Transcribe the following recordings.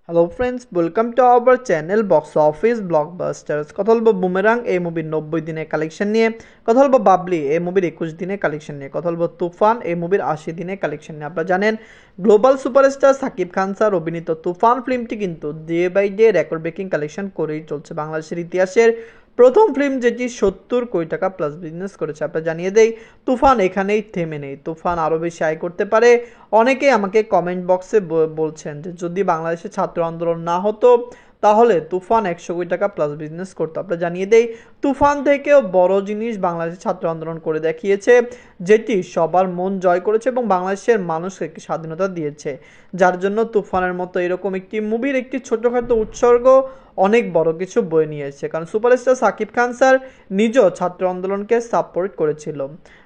Hello friends, welcome to our channel box office blockbusters. কথা বলবো boomerang এই মুভির 90 দিনের কালেকশন নিয়ে, কথা বলবো বাবলি এই মুভির 21 দিনের কালেকশন নিয়ে, কথা বলবো তুফান এই মুভির 80 দিনের কালেকশন নিয়ে। আপনারা জানেন global superstar Shakib Khan sir অভিনীত তুফান ফিল্মটি কিন্তু day by day record breaking collection করেই চলছে। বাংলাদেশের ইতিহাসের প্রথম ফিল্ম যেটি 70 কোটি টাকা প্লাস বিজনেস করেছে। আপনারা জানিয়ে দেই তুফান এখানেই থেমে নেই, তুফান আরও বেশি আয় করতে পারে। অনেকেই আমাকে কমেন্ট বক্সে বলছেন যে যদি বাংলাদেশে ছাত্র আন্দোলন না হতো তাহলে তুফান 100 কোটি টাকা প্লাস বিজনেস করতো। আপনারা জানিয়ে দেই তুফান থেকেও বড় জিনিস বাংলাদেশের ছাত্র আন্দোলন করে দেখিয়েছে, যেটি সবার মন জয় করেছে এবং বাংলাদেশের মানুষকে একটি স্বাধীনতা দিয়েছে, যার জন্য তুফানের মতো এরকম একটি মুভির একটি ছোটোখাটো উৎসর্গ অনেক বড় কিছু বয়ে নিয়েছে। কারণ সুপারস্টার সাকিব খান স্যার নিজেও ছাত্র আন্দোলনকে সাপোর্ট করেছিল।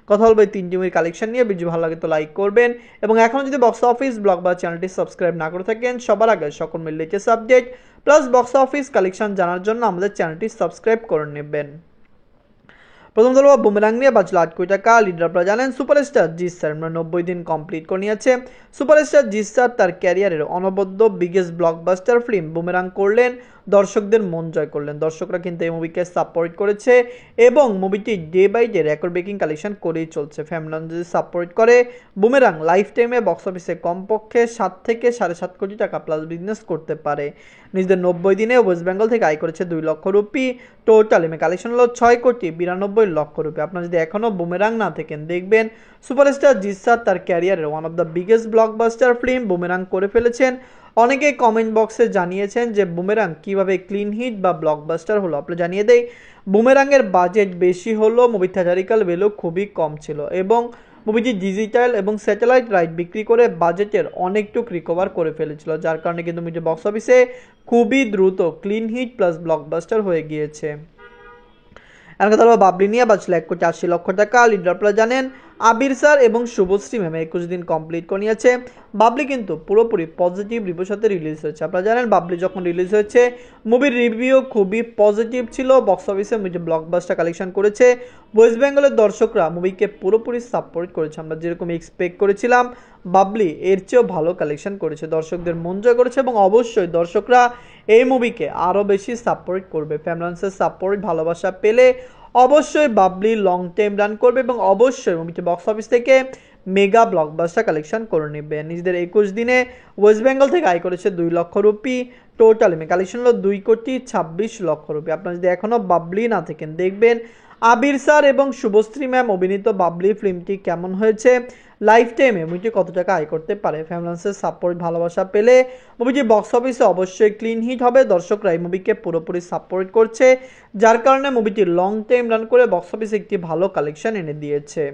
কথা বলবো এই তিনটি মুভির কালেকশন নিয়ে। ভিডিও ভালো লাগে তো লাইক করবেন এবং এখনও যদি বক্স অফিস ব্লগ বা চ্যানেলটি সাবস্ক্রাইব না করে থাকেন সবার আগে সকল মিল latest update plus box office collection জানার জন্য আমাদের চ্যানেলটি সাবস্ক্রাইব করে নেবেন। প্রথম ধরো বুমেরাং নিয়ে বাঁচলো 8 কোটি টাকা। লিডার আপনারা জানেন সুপারস্টার জিৎ স্যার 90 দিন কমপ্লিট করে নিয়েছে। সুপারস্টার জিৎ স্যার তার ক্যারিয়ারের অনবদ্য বিগেস্ট ব্লকবাস্টার ফিল্ম বুমেরাং করলেন, দর্শকদের মন জয় করলেন। দর্শকরা কিন্তু এই মুভিকে সাপোর্ট করেছে এবং মুভিটি day by day record breaking collection করেই চলছে। ফ্যামিলি যদি সাপোর্ট করে বুমেরাং লাইফ টাইমে বক্স অফিসে কমপক্ষে 7 থেকে 7.5 কোটি টাকা প্লাস বিজনেস করতে পারে। নিজেদের 90 দিনে ওয়েস্ট বেঙ্গল থেকে আয় করেছে 2 লক্ষ রুপি। টোটাল এমএ কালেকশন হলো 6 কোটি 92 লক্ষ রুপি। আপনারা যদি এখনও বুমেরাং না থাকেন দেখবেন সুপারস্টার জিৎ স্যার তার ক্যারিয়ারের one of the biggest blockbuster film boomerang করে ফেলেছেন। অনেকেই কমেন্ট বক্সে জানিয়েছেন যে বুমেরাং কিভাবে ক্লিন হিট বা ব্লকবাস্টার হলো। আপনারা জানিয়ে দেই বুমেরাংয়ের বাজেট বেশি হলো, মুভি থিয়েটারিক্যাল ভ্যালু খুবই কম ছিল এবং মুভিটি ডিজিটাল এবং স্যাটেলাইট রাইট বিক্রি করে বাজেটের অনেকটুক রিকভার করে ফেলেছিল, যার কারণে কিন্তু মুভিটি বক্স অফিসে খুবই দ্রুত ক্লিন হিট প্লাস ব্লকবাস্টার হয়ে গিয়েছে। এখন কথা বলবো বাবলি নিয়ে বাঁচলো 1 কোটি 80 লক্ষ টাকা। লিডার আপনারা জানেন আবির স্যার এবং শুভশ্রী ম্যাম 21 দিন কমপ্লিট করে নিয়েছে। বাবলি কিন্তু পুরোপুরি পজিটিভ রিভিউর সাথে রিলিজ হয়েছে। আপনারা জানেন বাবলি যখন রিলিজ হয়েছে মুভির রিভিউ খুবই পজিটিভ ছিল, বক্স অফিসে মুভি ব্লকবাস্টার কালেকশন করেছে। ওয়েস্ট বেঙ্গলের দর্শকরা মুভিকে পুরোপুরি সাপোর্ট করেছে। আমরা যেরকম এক্সপেক্ট করেছিলাম বাবলি এর চেয়েও ভালো কালেকশন করেছে, দর্শকদের মন জয় করেছে এবং অবশ্যই দর্শকরা এই মুভিকে আরও বেশি সাপোর্ট করবে। ফ্যামিলির সাপোর্ট ভালোবাসা পেলে অবশ্যই বাবলি লং টাইম রান করবে এবং অবশ্যই মুভিটি বক্স অফিস থেকে মেগা ব্লকবাস্টার কালেকশন করে নেবে। নিজেদের 21 দিনে ওয়েস্ট বেঙ্গল থেকে আয় করেছে 2 লক্ষ রুপি। টোটাল কালেকশন হলো 2 কোটি 26 লক্ষ রুপি। আপনারা যদি এখনও বাবলি না থাকেন দেখবেন আবির স্যার এবং শুভশ্রী ম্যাম অভিনীত বাবলি ফিল্মটি কেমন হয়েছে, লাইফ টাইমে মুভিটি কত টাকা আয় করতে পারে। ফ্যামিলির সাপোর্ট ভালোবাসা পেলে মুভিটি বক্স অফিসে অবশ্যই ক্লিন হিট হবে। দর্শকরা এই মুভিকে পুরোপুরি সাপোর্ট করছে, যার কারণে মুভিটি লং টাইম রান করে বক্স অফিসে একটি ভালো কালেকশন এনে দিয়েছে।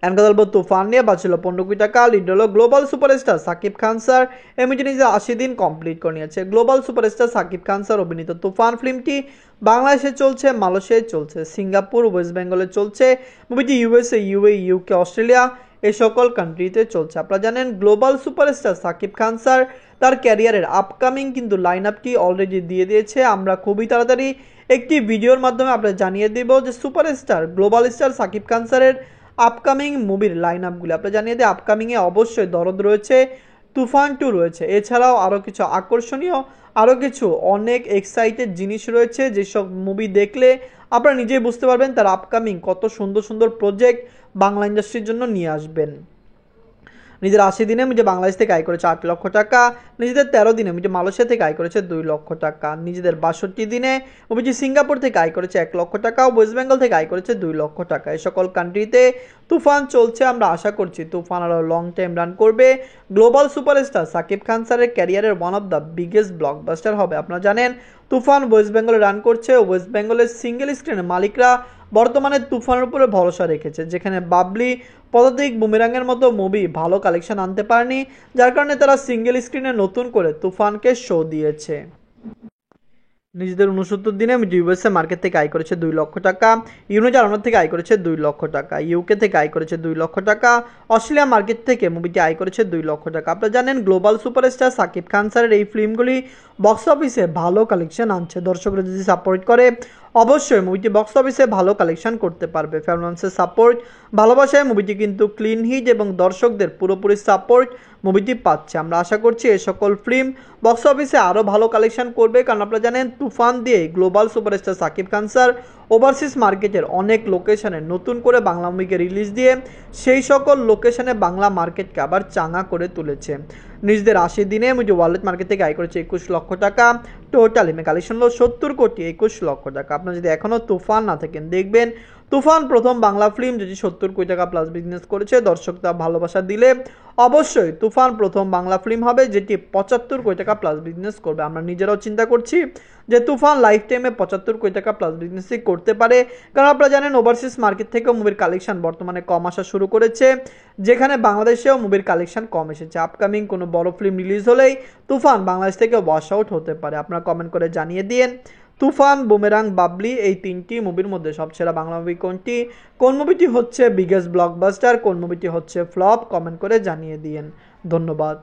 এনকা বলবো তুফান নিয়ে বাঁচল 15 কোটি টাকা। লিড হলো global superstar Shakib Khan sir এমনি নিজে 80 দিন কমপ্লিট করে নিয়েছে। Global superstar Shakib Khan sir অভিনীত তুফান ফিল্মটি বাংলাদেশে চলছে, মালয়েশিয়ায় চলছে, সিঙ্গাপুর, ওয়েস্ট বেঙ্গলে চলছে। মুভিটি ইউএসএ, ইউএ, ইউকে, অস্ট্রেলিয়া এই সকল কান্ট্রিতে চলছে। আপনারা জানেন global superstar Shakib Khan sir তার ক্যারিয়ারের আপকামিং কিন্তু লাইন আপটি অলরেডি দিয়ে দিয়েছে। আমরা খুবই তাড়াতাড়ি একটি ভিডিওর মাধ্যমে আপনারা জানিয়ে দেব যে superstar global star Shakib Khan স্যারের আপকামিং মুভির লাইন আপগুলি। আপনারা জানিয়ে দিই আপকামিংয়ে অবশ্যই দরদ রয়েছে, তুফান 2 রয়েছে, এছাড়াও আরও কিছু আকর্ষণীয় আরও কিছু অনেক এক্সাইটেড জিনিস রয়েছে, যেসব মুভি দেখলে আপনারা নিজেই বুঝতে পারবেন তার আপকামিং কত সুন্দর সুন্দর প্রজেক্ট বাংলা ইন্ডাস্ট্রির জন্য নিয়ে আসবেন। নিজের 80 দিনে মুঝে বাংলাদেশ থেকে আয় করেছে 8 লক্ষ টাকা। নিজেদের 13 দিনে মুঝে মালয়েশিয়া থেকে আয় করেছে 2 লক্ষ টাকা। নিজেদের 62 দিনে মুঝে সিঙ্গাপুর থেকে আয় করেছে 1 লক্ষ টাকা। ওয়েস্ট বেঙ্গল থেকে আয় করেছে 2 লক্ষ টাকা। এই সকল কান্ট্রিতে তুফান চলছে। আমরা আশা করছি তুফান আরও লং টাইম রান করবে। গ্লোবাল সুপারস্টার সাকিব খান স্যারের ক্যারিয়ারের one of the biggest blockbuster হবে। আপনারা জানেন তুফান ওয়েস্ট বেঙ্গলে রান করছে। ওয়েস্ট বেঙ্গলের সিঙ্গেল স্ক্রিনের মালিকরা বর্তমানে তুফানের উপরে ভরসা রেখেছে, যেখানে বাবলি পদাতিক বুমেরাংয়ের মতো মুভি ভালো কালেকশন আনতে পারেনি, যার কারণে তারা সিঙ্গেল স্ক্রিনে নতুন করে তুফানকে শো দিয়েছে। নিজেদের 69 দিনে ইউএসএ মার্কেট থেকে আয় করেছে 2 লক্ষ টাকা। ইউনিজার্মান থেকে আয় করেছে 2 লক্ষ টাকা। ইউকে থেকে আয় করেছে 2 লক্ষ টাকা। অস্ট্রেলিয়া মার্কেট থেকে মুভিটি আয় করেছে 2 লক্ষ টাকা। আপনারা জানেন গ্লোবাল সুপারস্টার সাকিব খান স্যারের এই ফিল্মগুলি বক্স অফিসে ভালো কালেকশন আনছে। দর্শকরা যদি সাপোর্ট করে অবশ্যই মুভিটি বক্স অফিসে ভালো কালেকশন করতে পারবে। ফ্যামিলির সাপোর্ট, ভালোবাসায় মুভিটি কিন্তু ক্লিন হিট এবং দর্শকদের পুরোপুরি সাপোর্ট মুভিটি পাচ্ছে। আমরা আশা করছি এই সকল ফিল্ম বক্স অফিসে আরও ভালো কালেকশন করবে, কারণ আপনারা জানেন তুফান দিয়ে global superstar Shakib Khan sir overseas মার্কেটের অনেক লোকেশনে নতুন করে বাংলা মুভিকে রিলিজ দিয়ে সেই সকল লোকেশনে বাংলা মার্কেটকে আবার চাঙা করে তুলেছে। নিজেদের 80 দিনে মুভি ওয়ার্ল্ড মার্কেট থেকে আয় করেছে 21 লক্ষ টাকা, টোটাল এমএ কালেকশন হলো 70 কোটি 21 লক্ষ টাকা। আপনারা যদি এখনও তুফান না থাকেন দেখবেন, তুফান প্রথম বাংলা ফিল্ম যেটি 70 কোটি টাকা প্লাস বিজনেস করেছে, দর্শক তা ভালোবাসা দিলে অবশ্যই তুফান প্রথম বাংলা ফিল্ম হবে যেটি 75 কোটি টাকা প্লাস বিজনেস করবে। আমরা নিজেরাও চিন্তা করছি যে তুফান লাইফ টাইমে 75 কোটি টাকা প্লাস বিজনেসই করতে পারে, কারণ আপনারা জানেন ওভারসিজ মার্কেট থেকেও মুভির কালেকশন বর্তমানে কম আসা শুরু করেছে, যেখানে বাংলাদেশেও মুভির কালেকশন কম এসেছে। আপকামিং কোনো বড় ফিল্ম রিলিজ হলেই তুফান বাংলাদেশ থেকে ওয়াশ আউট হতে পারে। আপনারা কমেন্ট করে জানিয়ে দিন তুফান, বুমেরাং, বাবলি এই তিনটি মুভির মধ্যে সবচেয়ে বাংলা মুভি কোনটি, কোন মুভিটি হচ্ছে বিগেস্ট ব্লকবাস্টার, কোন মুভিটি হচ্ছে ফ্লপ, কমেন্ট করে জানিয়ে দিন। ধন্যবাদ।